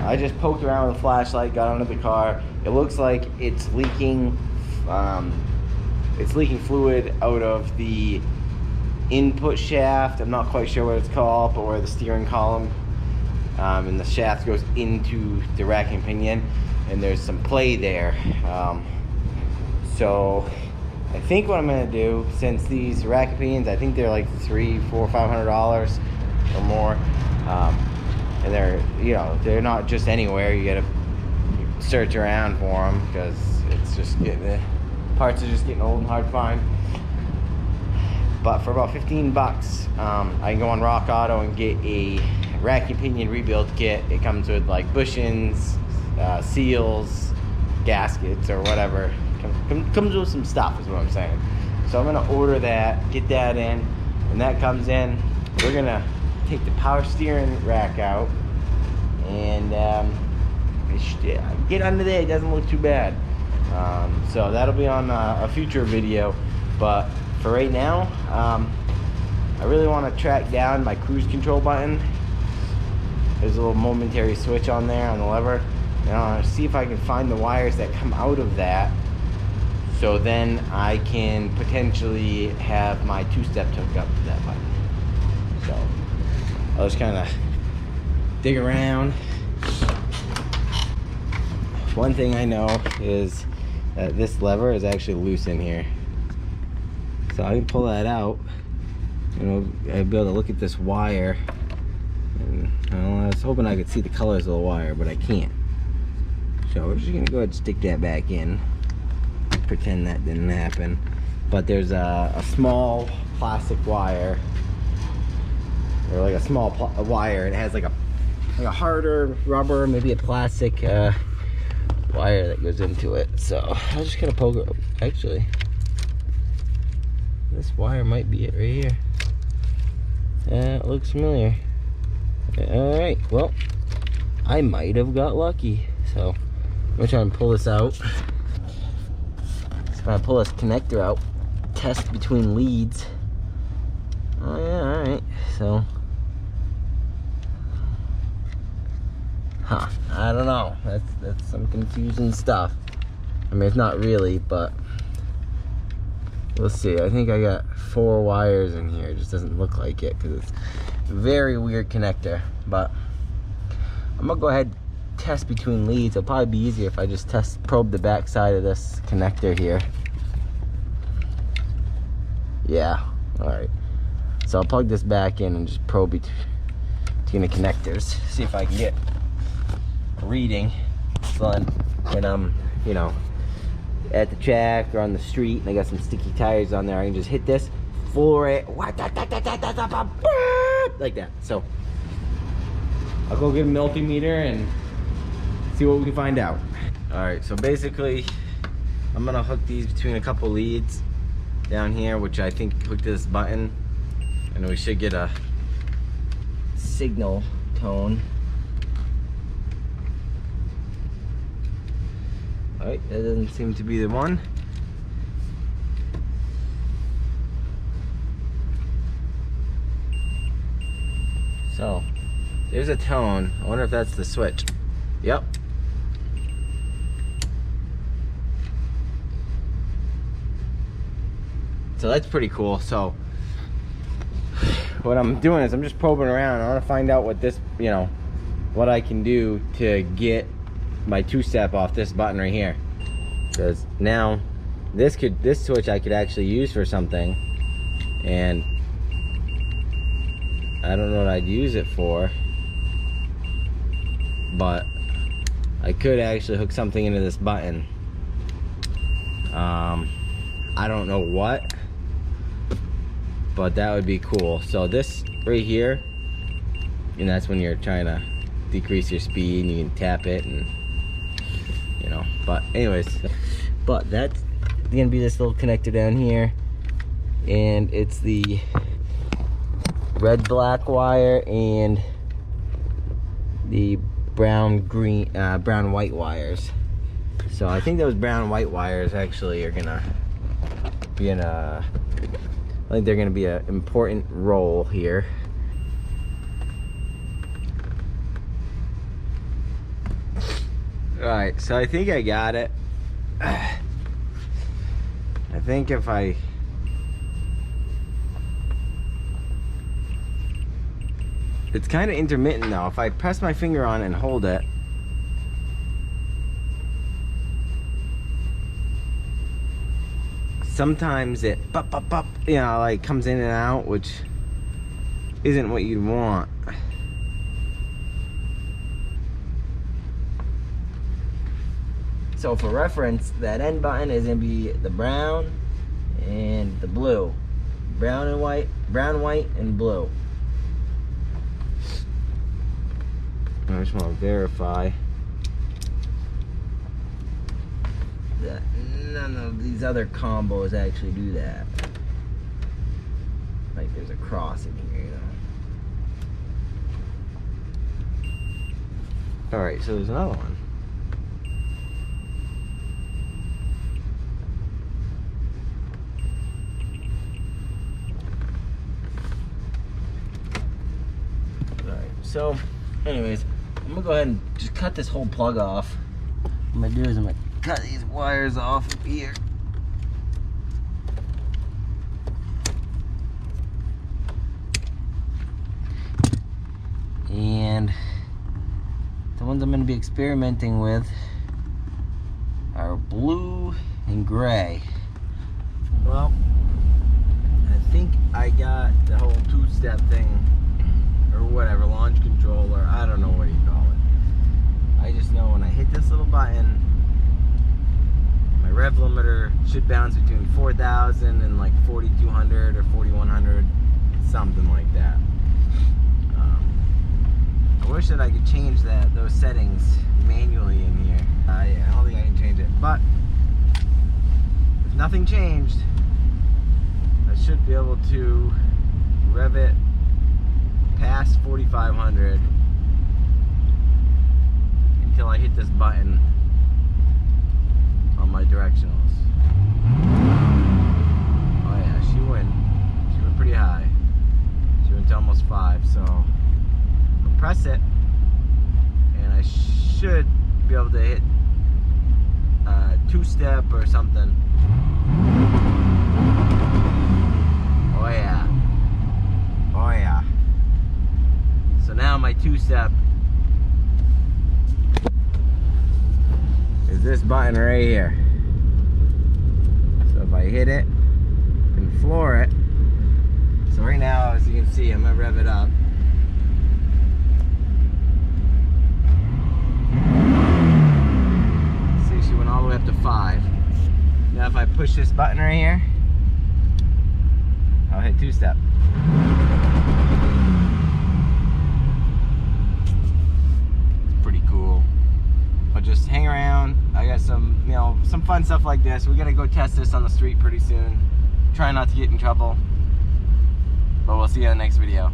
I just poked around with a flashlight, got under the car. It looks like it's leaking fluid out of the input shaft. I'm not quite sure what it's called, but where the steering column and the shaft goes into the racking pinion, and there's some play there. So I think what I'm gonna do, since these racking pinions, I think they're like $300, $400, $500 or more, and they're, you know, they're not just anywhere. You gotta search around for them because it's just getting, the parts are just getting old and hard to find. But for about 15 bucks, I can go on Rock Auto and get a racking pinion rebuild kit. It comes with like bushings, seals, gaskets, or whatever. Comes with some stuff is what I'm saying. So I'm gonna order that, get that in. When that comes in, we're gonna take the power steering rack out and get under there. It doesn't look too bad. So that'll be on a future video, but for right now, I really want to track down my cruise control button. There's a little momentary switch on there on the lever, and I want to see if I can find the wires that come out of that, so then I can potentially have my two-step hooked up to that button. So I'll just kind of dig around. One thing I know is that this lever is actually loose in here, so I can pull that out. You know, I'd be able to look at this wire, and I was hoping I could see the colors of the wire, but I can't. So we're just gonna go ahead and stick that back in, pretend that didn't happen. But there's a small plastic wire, or like a small wire. It has like a harder rubber, maybe a plastic wire that goes into it. So I'm just gonna poke it. Actually, this wire might be it right here. It looks familiar. Alright, well, I might have got lucky. So I'm gonna try and pull this out. So I'm gonna pull this connector out, test between leads. Oh yeah, alright. So I don't know. That's some confusing stuff. I mean, it's not really, but we'll see. I think I got 4 wires in here. It just doesn't look like it because it's a very weird connector. But I'm gonna go ahead and test between leads. It'll probably be easier if I just probe the back side of this connector here. Yeah, alright. So I'll plug this back in and just probe between the connectors. See if I can get a reading. So then when I'm, you know, at the track or on the street and I got some sticky tires on there, I can just hit this full rate like that. So I'll go get a multimeter and see what we can find out. All right, so basically I'm gonna hook these between a couple leads down here, which I think hook to this button, and we should get a signal tone. Alright, that doesn't seem to be the one. So, there's a tone. I wonder if that's the switch. Yep. So that's pretty cool. So, what I'm doing is I'm just probing around. I want to find out what this, you know, what I can do to get my two-step off this button right here, because now this switch I could actually use for something, and I don't know what I'd use it for, but I could actually hook something into this button. I don't know what, but that would be cool. So this right here, and that's when you're trying to decrease your speed and you can tap it, and you know, but anyways, but that's gonna be this little connector down here, and it's the red black wire and the brown white wires. So I think those brown white wires actually are gonna be I think they're gonna be an important role here. Alright, so I think I got it. I think if I... It's kind of intermittent now. If I press my finger on it and hold it, sometimes it you know, like comes in and out, which isn't what you'd want. So for reference, that end button is gonna be the brown and the blue. Brown and white, and blue. I just want to verify that none of these other combos actually do that. Like there's a cross in here, you know. Alright, so there's another one. Alright, so anyways, I'm gonna go ahead and just cut this whole plug off. What I'm gonna do is I'm gonna cut these wires off here. And the ones I'm gonna be experimenting with are blue and gray. Well, I think I got the whole two-step thing, or whatever, launch controller, I don't know what you call it. I just know when I hit this little button, my rev limiter should bounce between 4,000 and like 4,200 or 4,100, something like that. I wish that I could change those settings manually in here. I don't think I can change it, but if nothing changed, I should be able to rev it past 4,500 until I hit this button on my directionals. Oh yeah, she went pretty high. She went to almost 5, so I'll press it and I should be able to hit two-step or something. Oh yeah. Oh yeah. So now my two-step is this button right here. So if I hit it and floor it, so right now, as you can see, I'm gonna rev it up. See, she went all the way up to 5. Now if I push this button right here, I'll hit two-step. Pretty cool. I'll just hang around. I got some, you know, some fun stuff like this. We're gonna go test this on the street pretty soon. Try not to get in trouble. But we'll see you in the next video.